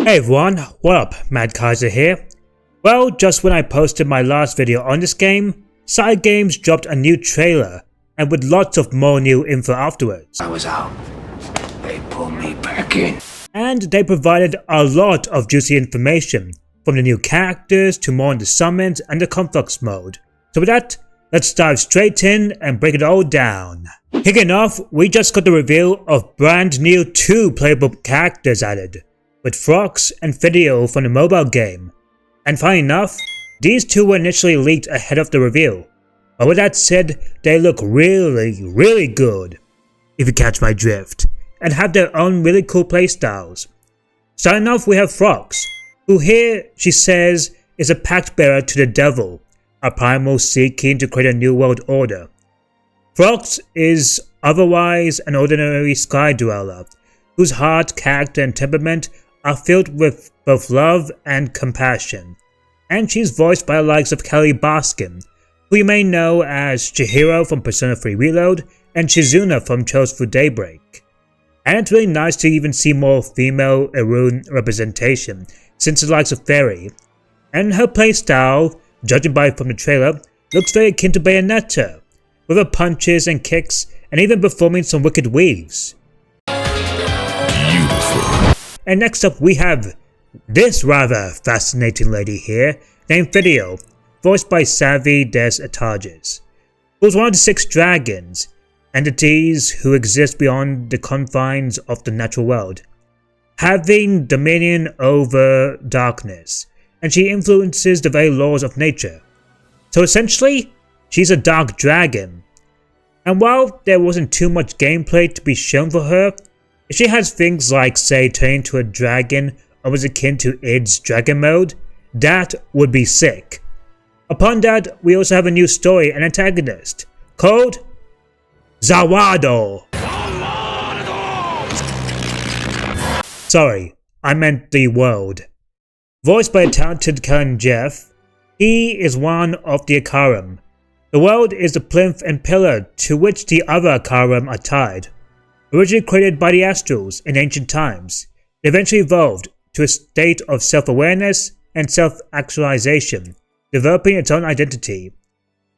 Hey everyone, what up? Mad Kaiser here. Well, just when I posted my last video on this game, Side Games dropped a new trailer, and with lots of more new info afterwards. I was out. They pulled me back in. And they provided a lot of juicy information, from the new characters to more on the summons and the Conflux mode. So with that, let's dive straight in and break it all down. Kicking off, we just got the reveal of brand new 2 playable characters added, with Conflux and Video from the mobile game. And funny enough, these 2 were initially leaked ahead of the reveal. But with that said, they look really good, if you catch my drift, and have their own really cool playstyles. Starting off, we have Conflux, who here, she says, is a pact bearer to the devil, a primal seeking to create a new world order. Conflux is otherwise an ordinary sky dweller, whose heart, character and temperament are filled with both love and compassion, and she's voiced by the likes of Kelly Baskin, who you may know as Chihiro from Persona 3 Reload and Shizuna from Trails Through Daybreak. And it's really nice to even see more female Erun representation since the likes of Fairy, and her playstyle, judging by from the trailer, looks very akin to Bayonetta, with her punches and kicks and even performing some wicked weaves. Beautiful. And next up we have this rather fascinating lady here, named Video, voiced by Savvy des Etages, who's one of the 6 dragons, entities who exist beyond the confines of the natural world, having dominion over darkness, and she influences the very laws of nature. So essentially, she's a dark dragon. And while there wasn't too much gameplay to be shown for her, if she has things like, say, turning into a dragon almost akin to id's dragon mode, that would be sick. Upon that, we also have a new story and antagonist, called Zawado. Sorry, I meant the world. Voiced by a talented Kellen Jeff, he is one of the Akarim. The world is the plinth and pillar to which the other Akarim are tied. Originally created by the Astrals in ancient times, it eventually evolved to a state of self-awareness and self-actualization, developing its own identity.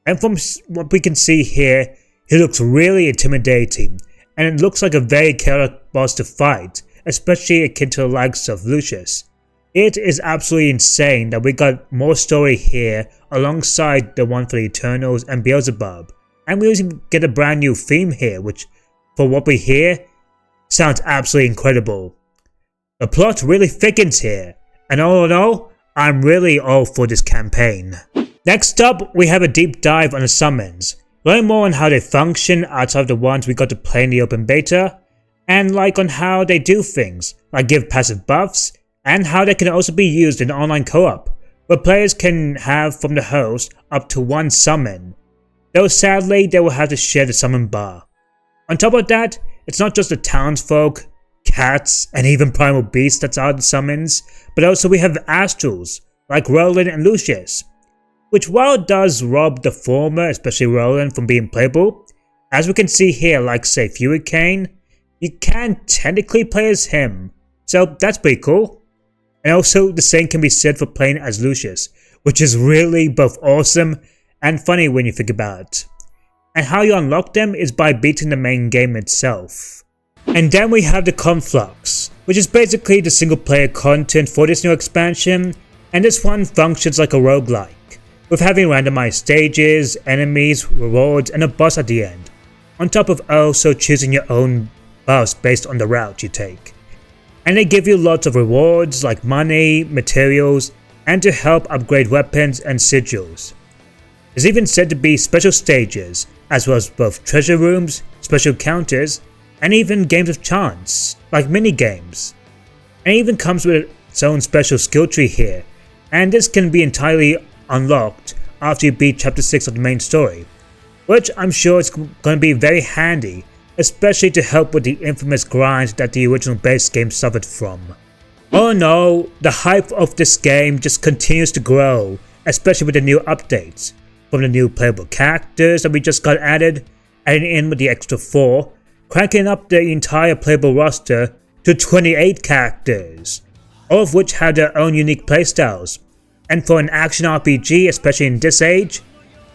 And from what we can see here, he looks really intimidating, and it looks like a very chaotic boss to fight, especially akin to the likes of Lucius. It is absolutely insane that we got more story here alongside the one for the Eternals and Beelzebub, and we even get a brand new theme here, which, for what we hear, sounds absolutely incredible. The plot really thickens here, and all in all, I'm really all for this campaign. Next up, we have a deep dive on the summons, learn more on how they function outside of the ones we got to play in the open beta, and on how they do things, like give passive buffs, and how they can also be used in online co-op, where players can have from the host up to 1 summon, though sadly they will have to share the summon bar. On top of that, it's not just the townsfolk, cats, and even primal beasts that are the summons, but also we have Astrals, like Roland and Lucius, which while it does rob the former, especially Roland, from being playable, as we can see here, like say Furicane, you can technically play as him, so that's pretty cool. And also the same can be said for playing as Lucius, which is really both awesome and funny when you think about it. And how you unlock them is by beating the main game itself. And then we have the Conflux, which is basically the single player content for this new expansion, and this one functions like a roguelike, with having randomized stages, enemies, rewards, and a boss at the end, on top of also choosing your own boss based on the route you take. And they give you lots of rewards like money, materials, and to help upgrade weapons and sigils. There's even said to be special stages, as well as both treasure rooms, special counters, and even games of chance, like mini-games. And it even comes with its own special skill tree here, and this can be entirely unlocked after you beat chapter 6 of the main story, which I'm sure is going to be very handy, especially to help with the infamous grind that the original base game suffered from. Oh no, the hype of this game just continues to grow, especially with the new updates, from the new playable characters that we just got added, adding in with the extra 4, cranking up the entire playable roster to 28 characters. all of which have their own unique playstyles. And for an action RPG, especially in this age,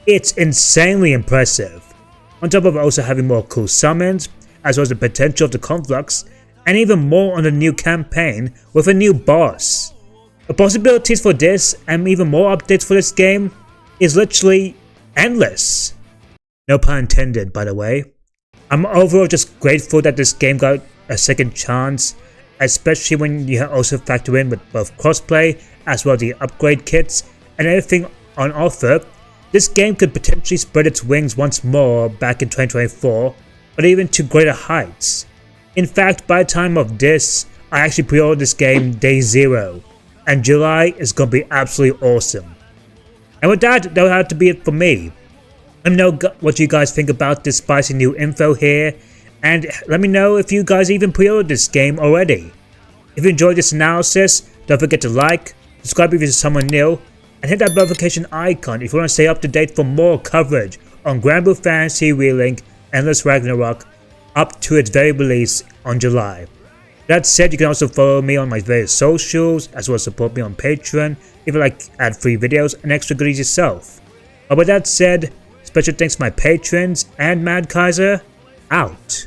it's insanely impressive. On top of also having more cool summons, as well as the potential of the Conflux, and even more on the new campaign with a new boss. The possibilities for this and even more updates for this game is literally endless. No pun intended, by the way. I'm overall just grateful that this game got a second chance, especially when you also factor in with both crossplay as well as the upgrade kits and everything on offer. This game could potentially spread its wings once more back in 2024, but even to greater heights. In fact, by the time of this, I actually pre-ordered this game day 0, and July is gonna be absolutely awesome. And with that, that'll have to be it for me. Let me know what you guys think about this spicy new info here, and let me know if you guys even pre-ordered this game already. If you enjoyed this analysis, don't forget to like, subscribe if you're someone new, and hit that notification icon if you want to stay up to date for more coverage on Granblue Fantasy Relink Endless Ragnarok up to its very release on July. That said, you can also follow me on my various socials, as well as support me on Patreon if you like ad-free videos and extra goodies yourself. But with that said, special thanks to my patrons and Mad Kaiser, out.